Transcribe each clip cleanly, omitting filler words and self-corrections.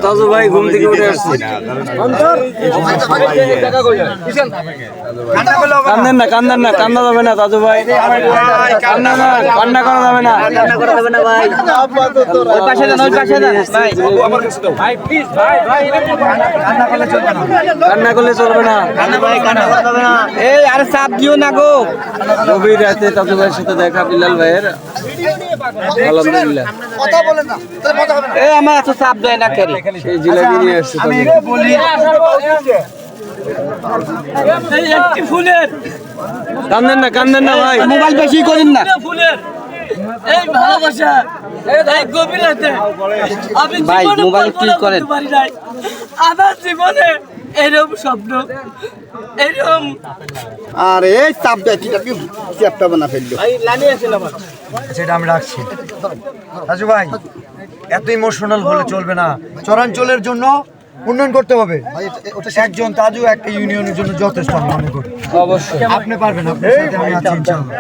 তাজু ভাই ঘুম থেকে উঠে আসছে। কান্দেন না, কান্দেন না, কান্না যাবে না তাজু ভাই, কান্না না, কান্না করা যাবে না, কান্না করা যাবে না ভাই। ওই পাশে যান, ওই পাশে যান ভাই, ভাই প্লিজ ভাই, ভাই কান্না করলে চলবে না, কান্না করলে চলবে না, কান্না ভাই, কান্না করা যাবে না। এই আরে চাপ দিও না গো। গভীর রাতে তাজু ভাইয়ের সাথে দেখা বিলাল ভাইয়ের, আলহামদুলিল্লাহ। কথা বলেন না, তাহলে কথা হবে না। এই আমার এত চাপ দেয় না কেন, সেই জিলাপি নিয়ে আসছে। আমি বলি এই একটি ফুলের, কান্দেন না, কান্দেন না ভাই, মোবাইল বেশি করেন না। ফুলের এই ভালোবাসা, এই গভীর রাতে আমি ভাই মোবাইল ক্লিক করেন। আমার জীবনে এরকম স্বপ্ন, এরকম আরে এই চাপ দেয় কি চ্যাপটা বানা ফেললো ভাই লানি আসেন আমার। সেটা আমি রাখছি। রাজু ভাই, এত ইমোশনাল হলে চলবে না। চরাঞ্চলের জন্য উন্নয়ন করতে হবে। একজন তাজু একটা ইউনিয়নের জন্য যথেষ্ট আমি মনে করি। অবশ্যই আপনি পারবেন, আপনার সাথে আমি আছি ইনশাআল্লাহ।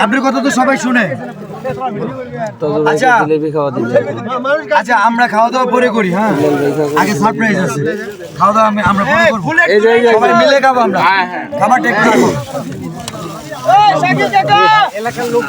আপনার কথা তো সবাই শুনে। আচ্ছা আচ্ছা, আমরা খাওয়া দাওয়া পরে করি, হ্যাঁ আগে সারপ্রাইজ আছে। খাওয়া দাওয়া আমরা পরে করবো, সবাই মিলে খাবো আমরা। খাবার টেক রাখবো। এলাকার লোক